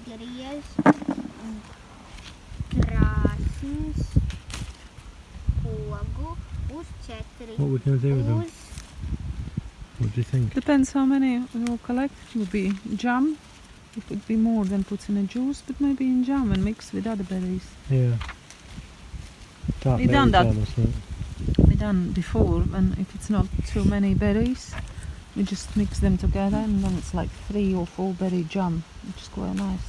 tigrias, krāsns, pogu, uz 4. What are we going to do with them? What do you think? Depends how many we'll collect. It would be jam. It would be more than put in a juice, but maybe in jam and mix with other berries. Yeah. Dark We done that. jam or something. We done before, and if it's not too many berries, we just mix them together, and then it's like 3 or 4 berry jam, which is quite nice.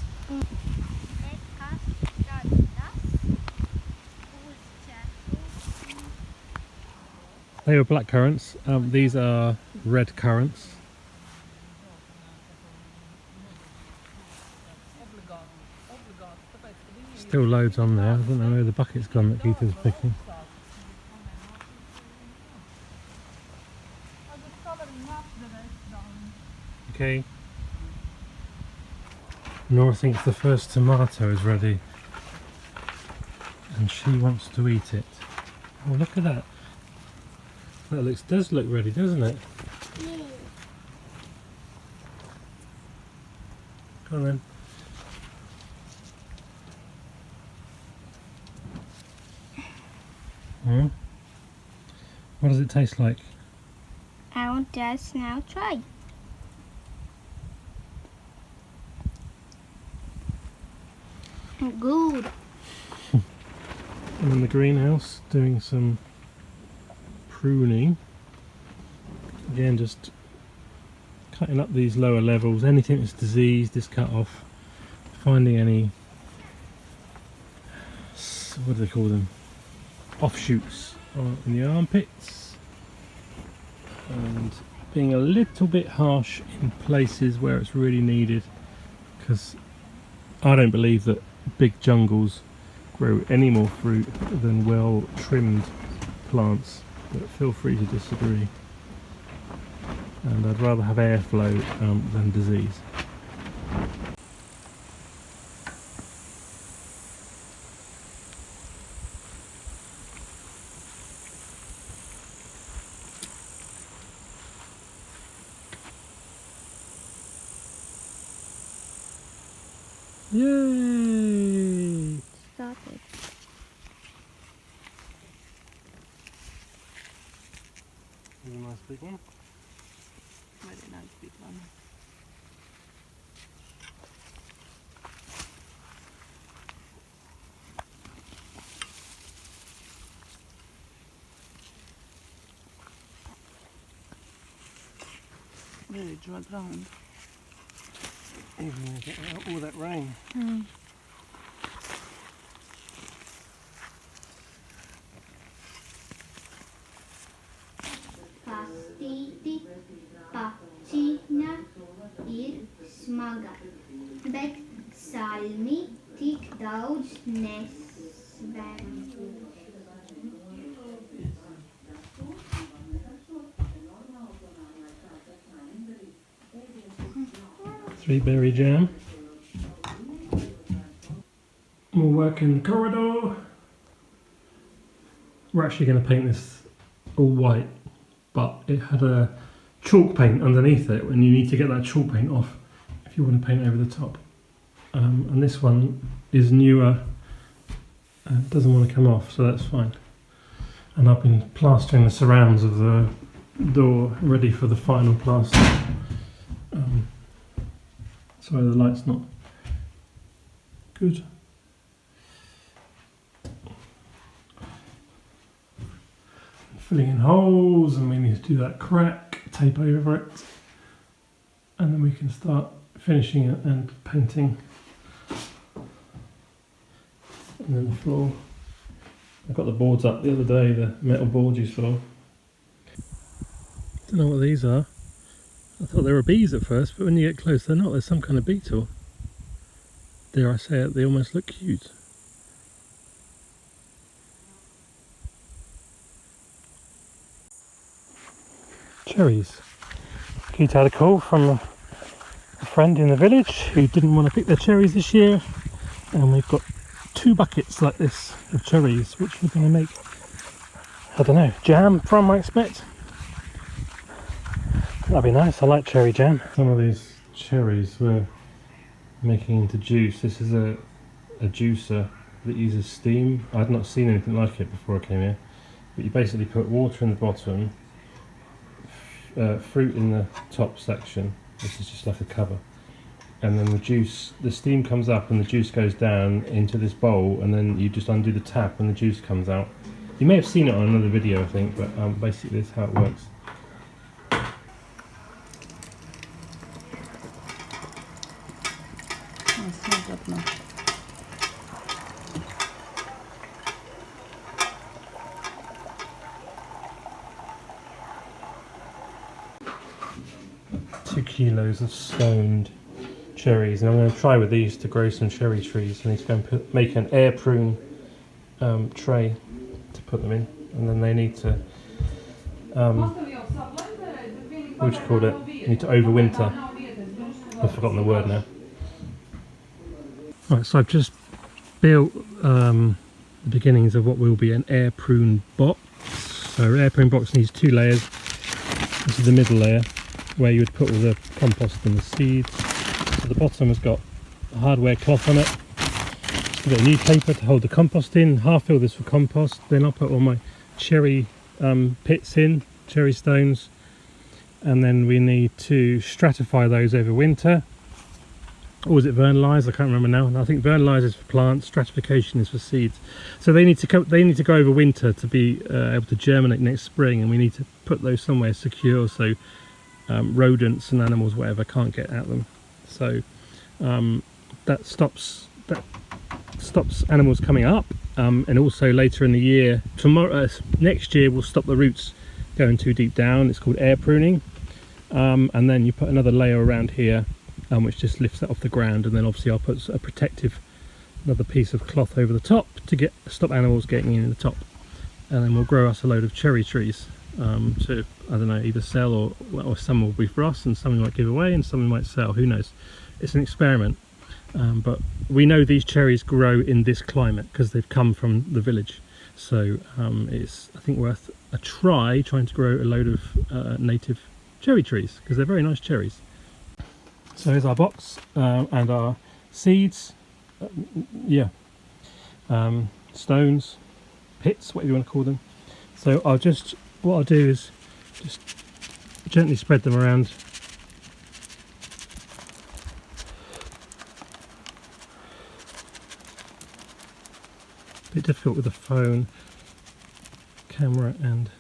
They were black currants. These are red currants. Still loads on there. I don't know where the bucket's gone that Gita's picking. Okay. Nora thinks the first tomato is ready and she wants to eat it. Oh, look at that. That does look ready, doesn't it? Yeah. Go on then. What does it taste like? I will just now try. Good. I'm in the greenhouse doing some pruning. Again, just cutting up these lower levels. Anything that's diseased is cut off. Finding any, what do they call them? Offshoots in the armpits. And being a little bit harsh in places where it's really needed, because I don't believe that big jungles grow any more fruit than well trimmed plants, but feel free to disagree. And I'd rather have airflow than disease. Yay! Stop it. Here's a nice big one. Very nice big one. Very dry ground. Even when you get out all that rain. Pastīti pacina ir smaga, bet salmi tik daudz nesver. 3 berry jam. More work in the corridor. We're actually going to paint this all white, but it had a chalk paint underneath it, and you need to get that chalk paint off if you want to paint over the top. And this one is newer and doesn't want to come off, so that's fine. And I've been plastering the surrounds of the door ready for the final plaster. Sorry, the light's not good. Filling in holes, and we need to do that crack, tape over it, and then we can start finishing it and painting. And then the floor. I got the boards up the other day, the metal boards you saw. Don't know what these are. I thought they were bees at first, but when you get close, they're not. There's some kind of beetle. Dare I say it, they almost look cute. Cherries. Gita had a call from a friend in the village who didn't want to pick their cherries this year, and we've got 2 buckets like this of cherries, which we're going to make, I don't know, jam from, I expect. That'd be nice. I like cherry jam. Some of these cherries were making into juice. This is a juicer that uses steam. I'd not seen anything like it before I came here. But you basically put water in the bottom, fruit in the top section. This is just like a cover. And then the steam comes up and the juice goes down into this bowl, and then you just undo the tap and the juice comes out. You may have seen it on another video, I think, but basically this is how it works. It's not that much. Two kilos of stoned cherries, and I'm going to try with these to grow some cherry trees. I need to go and make an air prune tray to put them in, and then they need to what do you call it? You need to overwinter. I've forgotten the word now. Right, so I've just built the beginnings of what will be an air prune box. So an air prune box needs 2 layers. This is the middle layer where you would put all the compost and the seeds. So the bottom has got a hardware cloth on it. Just a bit of newspaper to hold the compost in. Half fill this with compost. Then I'll put all my cherry pits in, cherry stones. And then we need to stratify those over winter. Or is it vernalise? I can't remember now. And I think vernalise is for plants, stratification is for seeds. So they need to go over winter to be able to germinate next spring, and we need to put those somewhere secure so rodents and animals, whatever, can't get at them. So that stops animals coming up, and also later in the year, next year, we'll stop the roots going too deep down. It's called air pruning, and then you put another layer around here, which just lifts that off the ground, and then obviously I'll put another piece of cloth over the top to stop animals getting in the top, and then we'll grow us a load of cherry trees to, I don't know, either sell or some will be for us, and some we might give away, and some we might sell. Who knows? It's an experiment, but we know these cherries grow in this climate because they've come from the village. So it's, I think, worth a trying to grow a load of native cherry trees, because they're very nice cherries. So here's our box and our seeds, stones, pits, whatever you want to call them. So what I'll do is just gently spread them around. A bit difficult with the phone, camera, and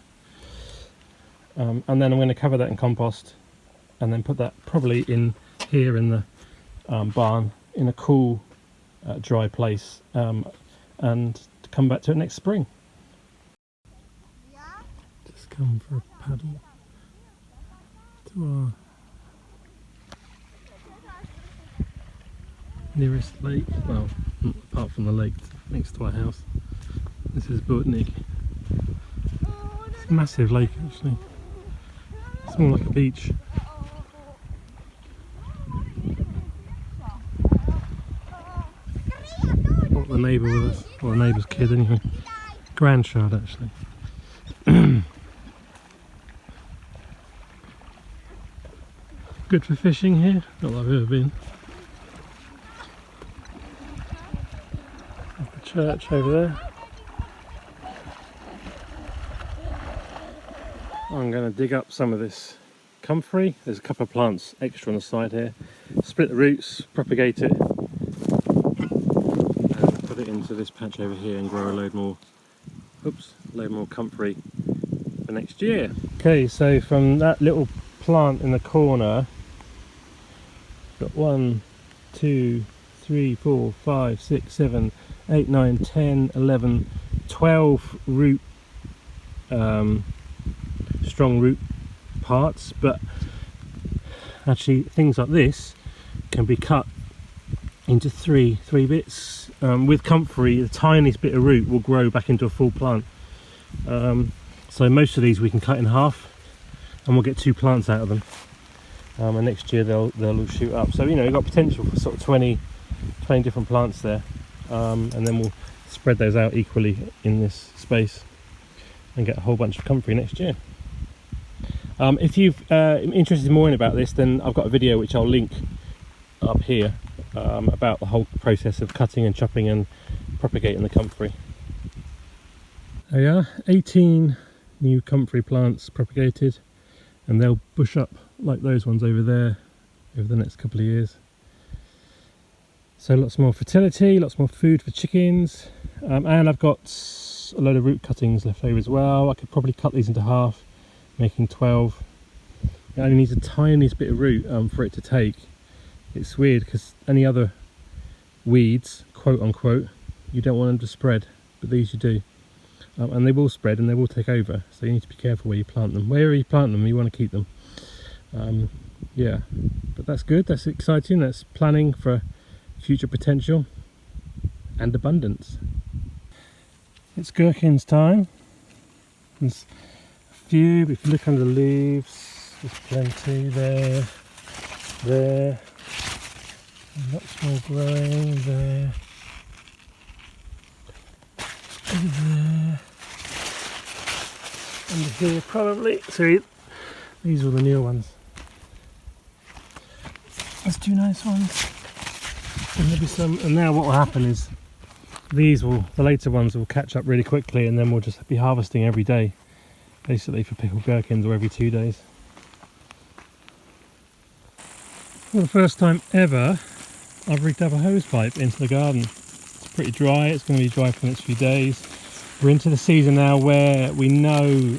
then I'm going to cover that in compost, and then put that probably in here in the barn in a cool, dry place, and come back to it next spring. Just come for a paddle to our nearest lake, well, apart from the lake next to our house. This is Butnik. It's a massive lake actually. It's more like a beach. Not the neighbour with us, or the neighbour's kid anyway. Grandchild actually. Good for fishing here, not that I've ever been. The church over there. I'm going to dig up some of this comfrey. There's a couple of plants extra on the side here. Split the roots, propagate it, and put it into this patch over here and grow a load more comfrey for next year. Okay, so from that little plant in the corner, got 1, 2, 3, 4, 5, 6, 7, 8, 9, 10, 11, 12 root, strong root parts, but actually things like this can be cut into three bits. With comfrey, the tiniest bit of root will grow back into a full plant. So most of these we can cut in half, and we'll get 2 plants out of them. And next year they'll all shoot up. So you've got potential for sort of 20 different plants there, and then we'll spread those out equally in this space and get a whole bunch of comfrey next year. If you're interested in more about this, then I've got a video which I'll link up here, about the whole process of cutting and chopping and propagating the comfrey. There we are, 18 new comfrey plants propagated, and they'll bush up like those ones over there over the next couple of years. So lots more fertility, lots more food for chickens, and I've got a load of root cuttings left over as well. I could probably cut these into half, making 12. It only needs a tiniest bit of root for it to take. It's weird because any other weeds, quote unquote, you don't want them to spread, but these you do. And they will spread and they will take over, so you need to be careful where you plant them. Wherever you plant them, you want to keep them. Yeah, but that's good, that's exciting, that's planning for future potential and abundance. It's gherkins time. There's a few, but if you look under the leaves, there's plenty there, there, lots more growing there, over there, under here probably. So these are the newer ones. There's two nice ones. And there'll be some, and now what will happen is the later ones will catch up really quickly, and then we'll just be harvesting every day, basically, for pickled gherkins, or every 2 days. For the first time ever, I've rigged up a hose pipe into the garden. It's pretty dry, it's going to be dry for the next few days. We're into the season now where we know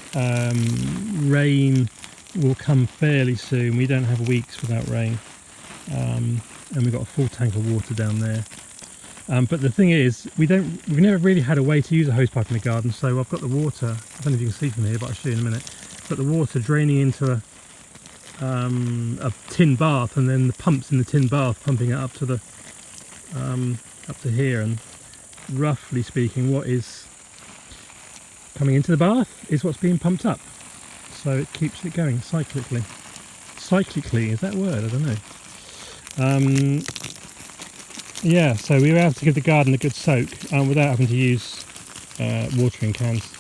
rain will come fairly soon. We don't have weeks without rain. And we've got a full tank of water down there. But the thing is, we've never really had a way to use a hose pipe in the garden, so I've got the water, I don't know if you can see from here, but I'll show you in a minute, but the water draining into a tin bath, and then the pumps in the tin bath pumping it up to the up to here, and roughly speaking what is coming into the bath is what's being pumped up, so it keeps it going cyclically. Cyclically, is that a word? I don't know. Yeah, so we were able to give the garden a good soak without having to use watering cans,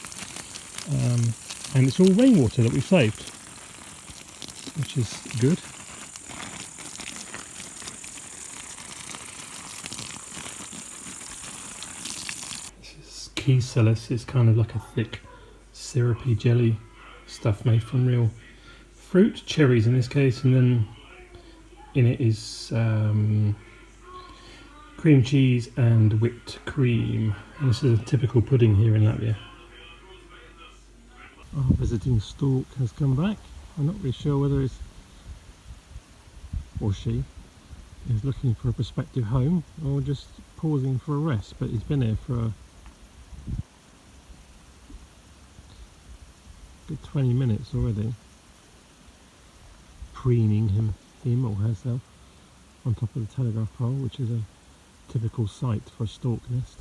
and it's all rainwater that we've saved, which is good. This is Cutest. It's kind of like a thick syrupy jelly stuff made from real fruit, cherries in this case, and then in it is cream cheese and whipped cream, and this is a typical pudding here in Latvia. Our visiting stork has come back. I'm not really sure whether he's or she is looking for a prospective home or just pausing for a rest, but he's been here for a good 20 minutes already, preening him or herself on top of the telegraph pole, which is a typical site for a stork nest.